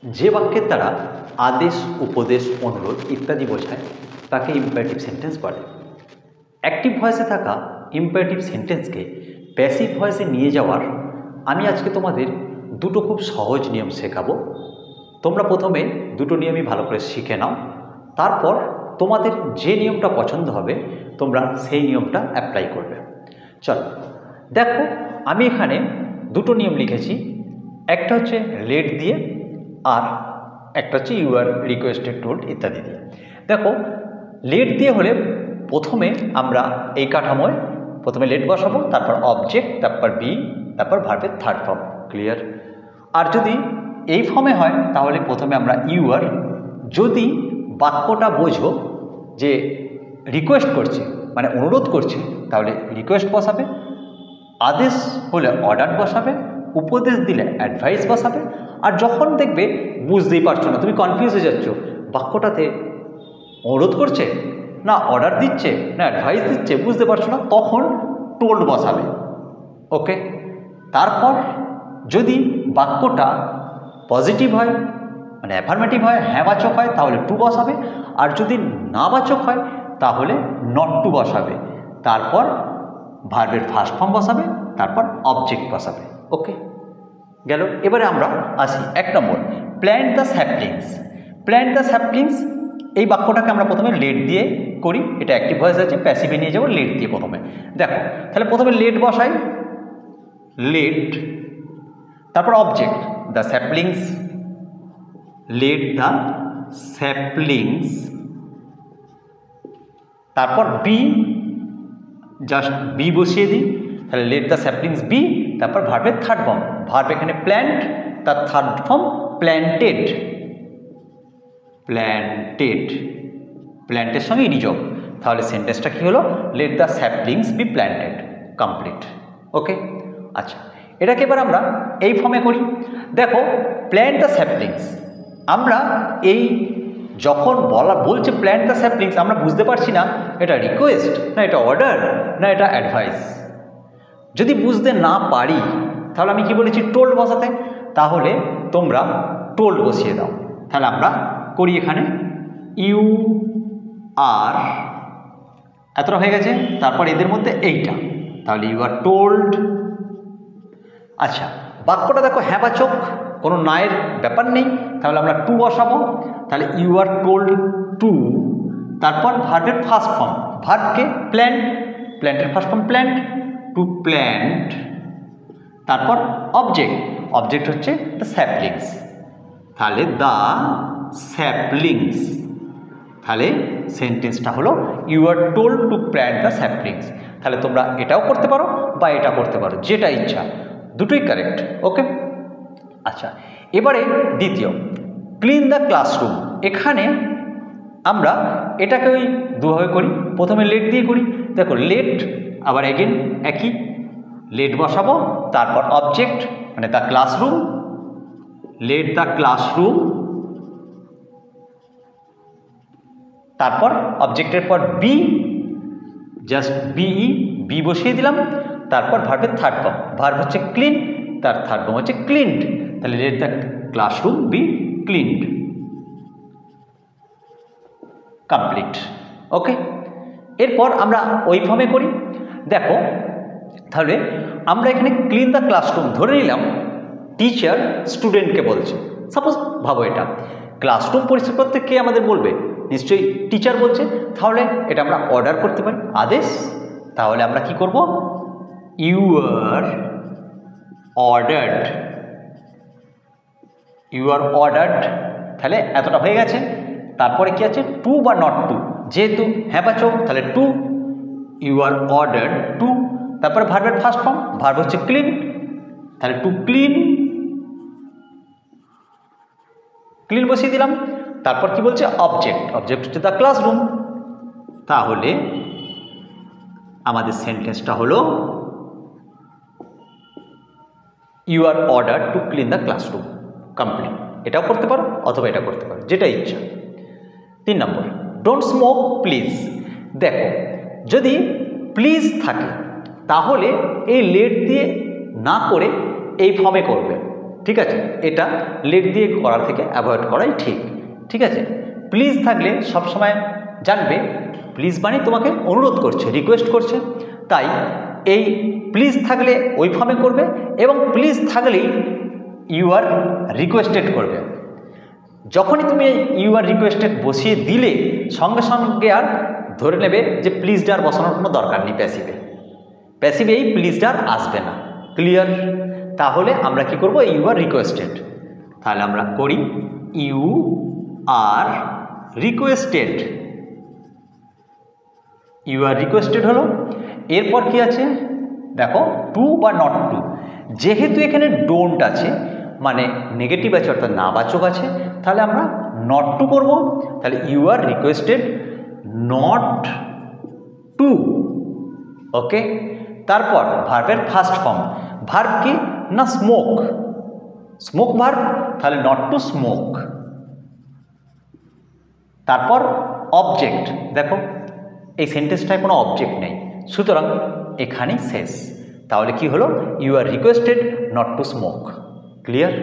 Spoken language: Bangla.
যে বাক্যের দ্বারা আদেশ, উপদেশ, অনুরোধ ইত্যাদি বোঝায় তাকে ইম্পারেটিভ সেন্টেন্স বলে। অ্যাক্টিভ ভয়েসে থাকা ইম্পারেটিভ সেন্টেন্সকে প্যাসিভ ভয়েসে নিয়ে যাওয়ার আমি আজকে তোমাদের দুটো খুব সহজ নিয়ম শেখাবো। তোমরা প্রথমে দুটো নিয়মই ভালো করে শিখে নাও, তারপর তোমাদের যে নিয়মটা পছন্দ হবে তোমরা সেই নিয়মটা অ্যাপ্লাই করবে। চলো দেখো, আমি এখানে দুটো নিয়ম লিখেছি, একটা হচ্ছে লেট দিয়ে আর একটা হচ্ছে ইউ আর রিকোয়েস্টেড টোল্ড ইত্যাদি দিয়ে। দেখো, লেট দিয়ে হলে প্রথমে আমরা এই কাঠামোয় প্রথমে লেট বসাবো, তারপর অবজেক্ট, তারপর বি, তারপর ভার্বের থার্ড ফর্ম। ক্লিয়ার? আর যদি এই ফর্মে হয় তাহলে প্রথমে আমরা ইউ আর, যদি বাক্যটা বোঝো যে রিকোয়েস্ট করছে মানে অনুরোধ করছে তাহলে রিকোয়েস্ট বসাবে, আদেশ হলে অর্ডার বসাবে, উপদেশ দিলে অ্যাডভাইস বসাবে। আর যখন দেখবে বুঝতেই পারছো না, তুমি কনফিউজ হয়ে যাচ্ছ বাক্যটাতে অনুরোধ করছে না অর্ডার দিচ্ছে না অ্যাডভাইস দিচ্ছে, বুঝতে পারছো না, তখন টোল্ড বসাবে। ওকে, তারপর যদি বাক্যটা পজিটিভ হয় মানে অ্যাফার্মেটিভ হয়, হ্যাঁবাচক হয় তাহলে টু বসাবে, আর যদি নাবাচক হয় তাহলে নট টু বসাবে, তারপর ভার্বের ফার্স্ট ফর্ম বসাবে, তারপর অবজেক্ট বসাবে। ওকে গেল। এবারে আমরা আসি 1 নম্বর, plant the saplings. Plant the saplings এই বাক্যটাকে আমরা প্রথমে লেট দিয়ে করি, এটা অ্যাক্টিভ ভয়েস আছে, প্যাসিভে নিয়ে যাবো লেট দিয়ে প্রথমে। দেখো তাহলে প্রথমে লেট বসাই, লেট, তারপর object the saplings, let the saplings, তারপর বি, জাস্ট বি বসিয়ে দিই, তাহলে লেট দ্য স্যাপলিংস বি, তারপর ভার্বের থার্ড ফর্ম, ভার্ব এখানে প্ল্যান্ট, তার থার্ড ফর্ম প্ল্যান্টেড, প্ল্যান্টেড, প্ল্যান্টের সঙ্গে ইডিযোগ, তাহলে সেন্টেন্সটা কী হলো, let the saplings be planted. Complete. Okay, আচ্ছা এটাকে এবার আমরা এই ফর্মে করি। দেখো, প্ল্যান্ট দ্য স্যাপলিংস, আমরা এই যখন বলছে প্ল্যান্ট দ্য স্যাপলিংস, আমরা বুঝতে পারছি না এটা রিকোয়েস্ট না এটা অর্ডার না এটা অ্যাডভাইস। যদি বুঝতে না পারি তাহলে আমি কি বলেছি, টোল্ড বসাতে, তাহলে তোমরা টোল্ড বসিয়ে দাও। তাহলে আমরা করি এখানে ইউ আর, এতটা হয়ে গেছে, তারপর এদের মধ্যে এইটা, তাহলে ইউ আর টোল্ড। আচ্ছা বাক্যটা দেখো হ্যাঁবাচক, কোনো নায়ের ব্যাপার নেই, তাহলে আমরা টু বসাবো, তাহলে ইউ আর টোল্ড টু, তারপর ভার্বের ফার্স্ট ফর্ম, ভার্বকে প্ল্যান্ট, প্ল্যান্টের first form plant, to plant, তারপর অবজেক্ট, অবজেক্ট হচ্ছে দ্য স্যাপলিংস, তাহলে দ্য স্যাপলিংস, তাহলে সেন্টেন্সটা হলো you are told to plant the saplings. তাহলে তোমরা এটাও করতে পারো বা এটা করতে পারো, যেটা ইচ্ছা, দুটোই কারেক্ট। ওকে, আচ্ছা এবারে দ্বিতীয়, ক্লিন দ্য ক্লাসরুম। এখানে আমরা এটাকে ওই দুভাবে করি, প্রথমে লেট দিয়ে করি। দেখো লেট, আবার এগেন একই, লেট বসাবো, তারপর অবজেক্ট মানে the classroom, late the classroom, তারপর অবজেক্টের পর বি, জাস্ট বিই, বি বসিয়ে দিলাম, তারপর ভার্বের থার্ড ফর্ম, ভার্ব হচ্ছে ক্লিন, তার থার্ড ফর্ম হচ্ছে ক্লিনড, তাহলে let the classroom be cleaned. Complete. Okay, এরপর আমরা ওই ফর্মে করি। দেখো তাহলে আমরা এখানে ক্লিন দ্য ক্লাসরুম ধরে নিলাম টিচার স্টুডেন্টকে বলছে। সাপোজ ভাবো এটা ক্লাসরুম পরিষ্কার করতে কে আমাদের বলবে, নিশ্চয়ই টিচার বলছে, তাহলে এটা আমরা অর্ডার করতে পারি, আদেশ। তাহলে আমরা কি করব, you are ordered, you are ordered, তাহলে এতটা হয়ে গেছে। তারপরে কি আছে, টু বা নট টু, যেহেতু হ্যাঁবাচক তাহলে to, you are ordered to, তারপরে ভার্বের ফার্স্ট ফর্ম, ভার্ব হচ্ছে ক্লিন, তাহলে টু ক্লিন, ক্লিন বসিয়ে দিলাম, তারপর কি বলছে অবজেক্ট, অবজেক্ট হচ্ছে দ্য ক্লাসরুম, তাহলে আমাদের সেন্টেন্সটা হলো you are order to clean the classroom. Complete. এটাও করতে পারো অথবা এটা করতে পারো, যেটা ইচ্ছা। 3 নম্বর, ডোন্ট স্মোক প্লিজ। দেখো যদি প্লিজ থাকে তাহলে এই লেট দিয়ে না করে এই ফর্মে করবে, ঠিক আছে, এটা লেট দিয়ে করার থেকে অ্যাভয়েড করাই ঠিক। ঠিক আছে, প্লিজ থাকলে সবসময় জানবে প্লিজ মানে তোমাকে অনুরোধ করছে, রিকোয়েস্ট করছে, তাই এই প্লিজ থাকলে ওই ফর্মে করবে এবং প্লিজ থাকলেই ইউ আর রিকোয়েস্টেড করবে। যখনই তুমি ইউ আর রিকোয়েস্টেড বসিয়ে দিলে সঙ্গে সঙ্গে আর ধরে নেবে যে প্লিজড আর বসানোর কোনো দরকার নেই প্যাসিভে, প্যাসিভে এই প্লিজড আর আসবে না। ক্লিয়ার? তাহলে আমরা কি করব, ইউ আর রিকোয়েস্টেড, তাহলে আমরা করি you are requested, you are requested হলো। এরপর কি আছে দেখো, টু বা নট টু, যেহেতু এখানে ডোন্ট আছে মানে নেগেটিভ আছে অর্থাৎ নাবাচক আছে, তাহলে আমরা নট টু করবো। তাহলে you are requested not to. Okay, তারপর ভার্বের ফার্স্ট ফর্ম, ভার্ব কি না স্মোক, স্মোক ভার্ব, তাহলে নট টু স্মোক। তারপর অবজেক্ট, দেখো এই সেন্টেন্সটায় কোনো অবজেক্ট নেই, সুতরাং এখানেই শেষ। তাহলে কি হলো, you are requested not to smoke. Clear?